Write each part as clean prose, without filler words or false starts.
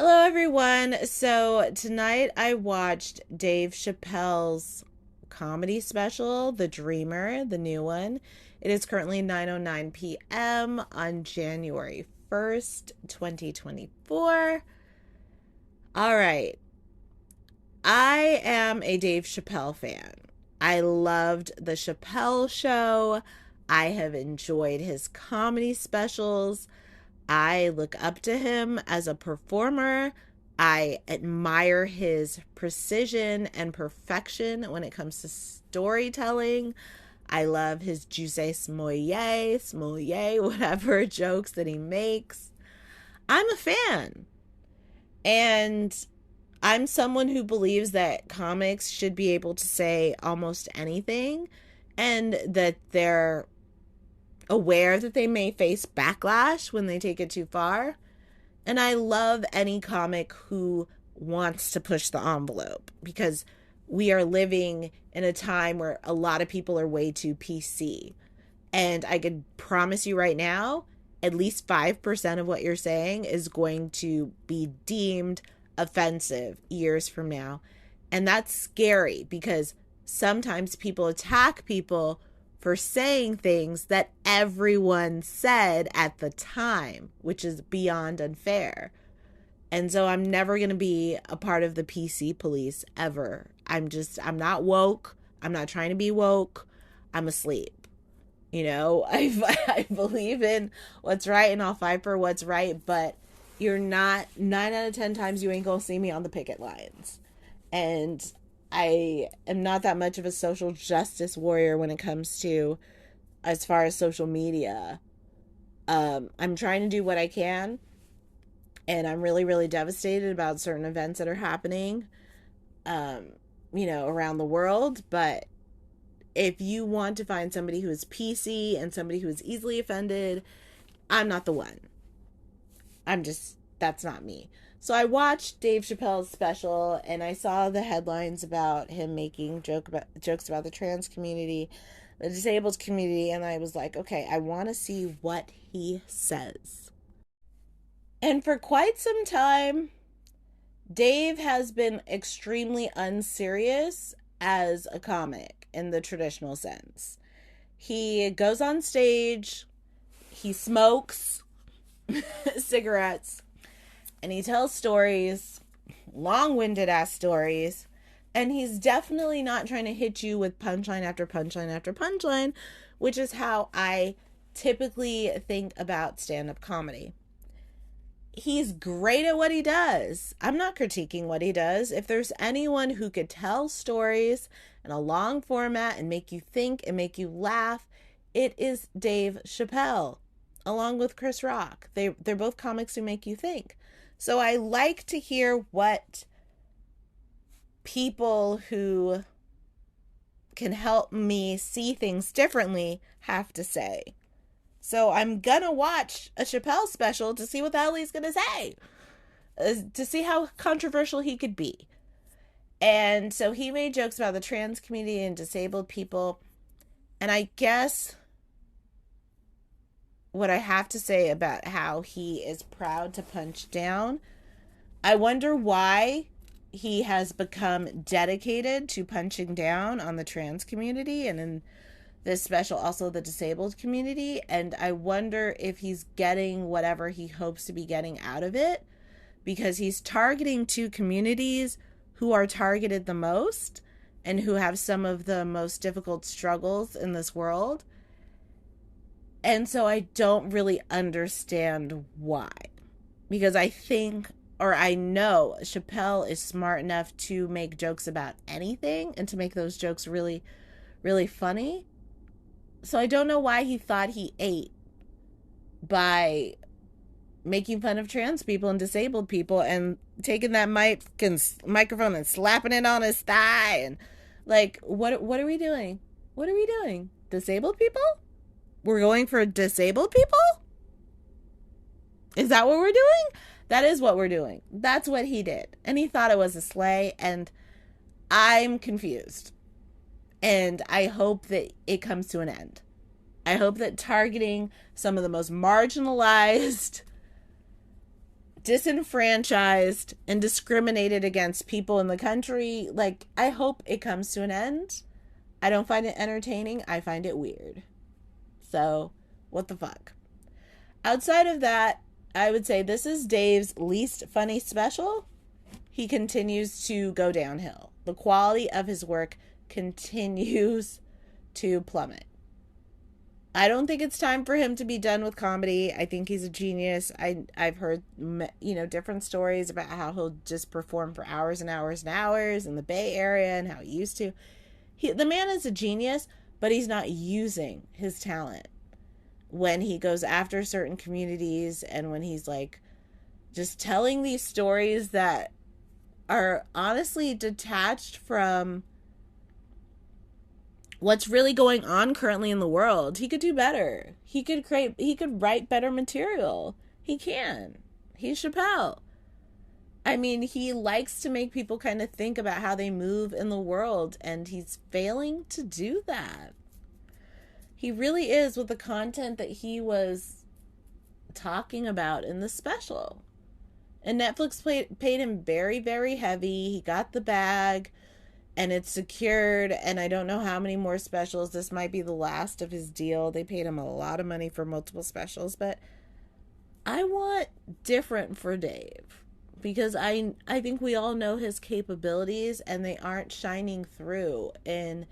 Hello, everyone. So, tonight I watched Dave Chappelle's comedy special, The Dreamer, the new one. It is currently 9:09 p.m. on January 1st, 2024. All right. I am a Dave Chappelle fan. I loved the Chappelle show. I have enjoyed his comedy specials. I look up to him as a performer. I admire his precision and perfection when it comes to storytelling. I love his juice smollett, whatever jokes that he makes. I'm a fan. And I'm someone who believes that comics should be able to say almost anything and that they're aware that they may face backlash when they take it too far. And I love any comic who wants to push the envelope because we are living in a time where a lot of people are way too PC. And I could promise you right now, at least 5% of what you're saying is going to be deemed offensive years from now. And that's scary because sometimes people attack people for saying things that everyone said at the time, which is beyond unfair. And so I'm never going to be a part of the PC police ever. I'm not woke. I'm not trying to be woke. I'm asleep. I believe in what's right and I'll fight for what's right, but you're not, 9 out of 10 times, you ain't going to see me on the picket lines. And I am not that much of a social justice warrior when it comes to as far as social media. I'm trying to do what I can, and I'm really, really devastated about certain events that are happening, around the world. But if you want to find somebody who is PC and somebody who is easily offended, I'm not the one. That's not me. So I watched Dave Chappelle's special and I saw the headlines about him making jokes about the trans community, the disabled community, and I was like, okay, I want to see what he says. And for quite some time, Dave has been extremely unserious as a comic in the traditional sense. He goes on stage, he smokes cigarettes, and he tells stories, long-winded ass stories, and he's definitely not trying to hit you with punchline after punchline after punchline, which is how I typically think about stand-up comedy. He's great at what he does. I'm not critiquing what he does. If there's anyone who could tell stories in a long format and make you think and make you laugh, it is Dave Chappelle, along with Chris Rock. They're both comics who make you think. So I like to hear what people who can help me see things differently have to say. So I'm gonna watch a Chappelle special to see what the hell he's gonna say, to see how controversial he could be. And so he made jokes about the trans community and disabled people. And I guess what I have to say about how he is proud to punch down, I wonder why he has become dedicated to punching down on the trans community and in this special also the disabled community. And I wonder if he's getting whatever he hopes to be getting out of it, because he's targeting two communities who are targeted the most and who have some of the most difficult struggles in this world. And so I don't really understand why. Because I think, or I know, Chappelle is smart enough to make jokes about anything and to make those jokes really, really funny. So I don't know why he thought he ate by making fun of trans people and disabled people and taking that microphone and slapping it on his thigh. And like, what are we doing? What are we doing? Disabled people? We're going for disabled people? Is that what we're doing? That is what we're doing. That's what he did. And he thought it was a sleigh, and I'm confused. And I hope that it comes to an end. I hope that targeting some of the most marginalized disenfranchised and discriminated against people in the country. Like, I hope it comes to an end. I don't find it entertaining. I find it weird. So, what the fuck? Outside of that, I would say this is Dave's least funny special. He continues to go downhill. The quality of his work continues to plummet. I don't think it's time for him to be done with comedy. I think he's a genius. I've heard, different stories about how he'll just perform for hours and hours and hours in the Bay Area and how he used to. The man is a genius, but he's not using his talent when he goes after certain communities and when he's like just telling these stories that are honestly detached from what's really going on currently in the world. He could do better. He could write better material. He can. He's Chappelle. I mean, he likes to make people kind of think about how they move in the world, and he's failing to do that. He really is, with the content that he was talking about in the special. And Netflix paid him very, very heavy. He got the bag, and it's secured, and I don't know how many more specials. This might be the last of his deal. They paid him a lot of money for multiple specials, but I want different for Dave. Because I think we all know his capabilities, and they aren't shining through in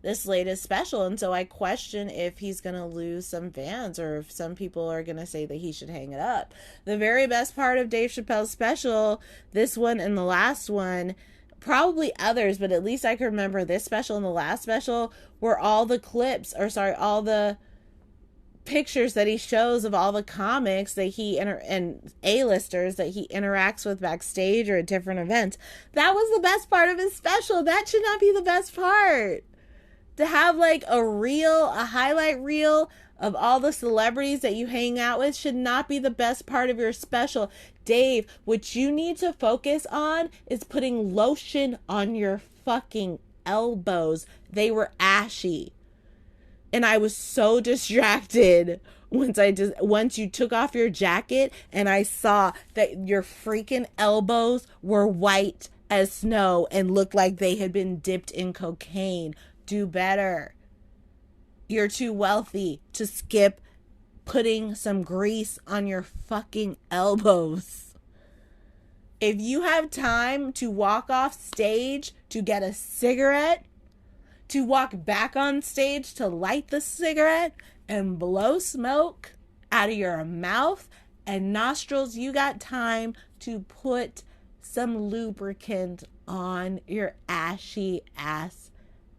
this latest special. And so I question if he's going to lose some fans, or if some people are going to say that he should hang it up. The very best part of Dave Chappelle's special, this one and the last one, probably others, but at least I can remember this special and the last special, were all the all the pictures that he shows of all the comics that he and A-listers that he interacts with backstage or at different events. That was the best part of his special. That should not be the best part. To have like a highlight reel of all the celebrities that you hang out with should not be the best part of your special. Dave, what you need to focus on is putting lotion on your fucking elbows. They were ashy. And I was so distracted once you took off your jacket and I saw that your freaking elbows were white as snow and looked like they had been dipped in cocaine. Do better. You're too wealthy to skip putting some grease on your fucking elbows. If you have time to walk off stage to get a cigarette, to walk back on stage to light the cigarette and blow smoke out of your mouth and nostrils, you got time to put some lubricant on your ashy ass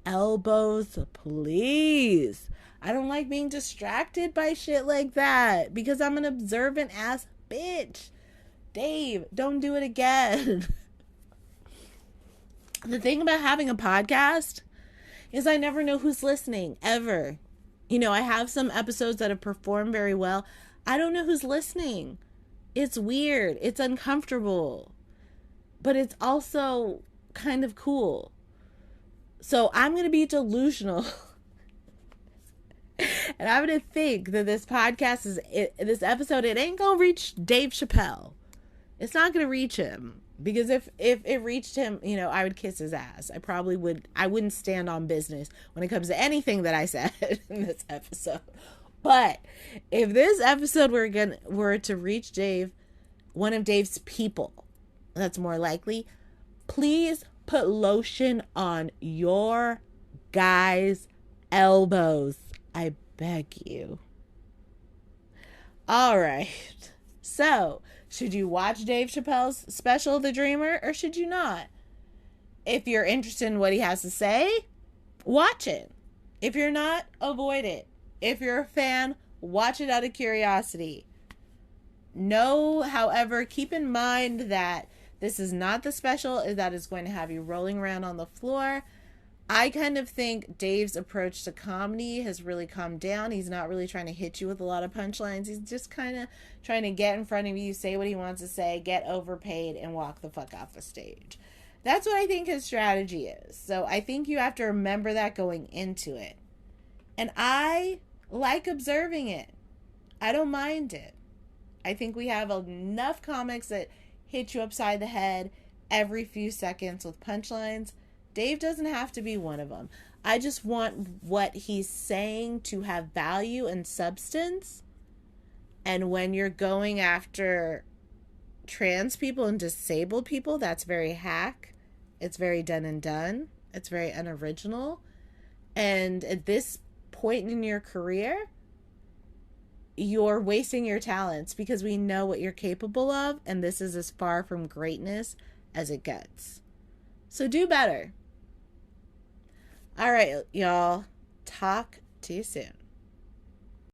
elbows, please. I don't like being distracted by shit like that because I'm an observant ass bitch. Dave, don't do it again. The thing about having a podcast is I never know who's listening, ever. I have some episodes that have performed very well. I don't know who's listening. It's weird. It's uncomfortable. But it's also kind of cool. So I'm going to be delusional. And I'm going to think that this podcast this episode, it ain't going to reach Dave Chappelle. It's not going to reach him. Because if it reached him, I would kiss his ass. I wouldn't stand on business when it comes to anything that I said in this episode. But if this episode were to reach Dave, one of Dave's people, that's more likely, please put lotion on your guys' elbows. I beg you. All right. So, should you watch Dave Chappelle's special, The Dreamer, or should you not? If you're interested in what he has to say, watch it. If you're not, avoid it. If you're a fan, watch it out of curiosity. However, keep in mind that this is not the special that is going to have you rolling around on the floor. I kind of think Dave's approach to comedy has really calmed down. He's not really trying to hit you with a lot of punchlines. He's just kind of trying to get in front of you, say what he wants to say, get overpaid, and walk the fuck off the stage. That's what I think his strategy is. So I think you have to remember that going into it. And I like observing it. I don't mind it. I think we have enough comics that hit you upside the head every few seconds with punchlines. Dave doesn't have to be one of them. I just want what he's saying to have value and substance. And when you're going after trans people and disabled people, that's very hack. It's very done and done. It's very unoriginal. And at this point in your career, you're wasting your talents because we know what you're capable of, and this is as far from greatness as it gets. So do better. All right, y'all. Talk to you soon.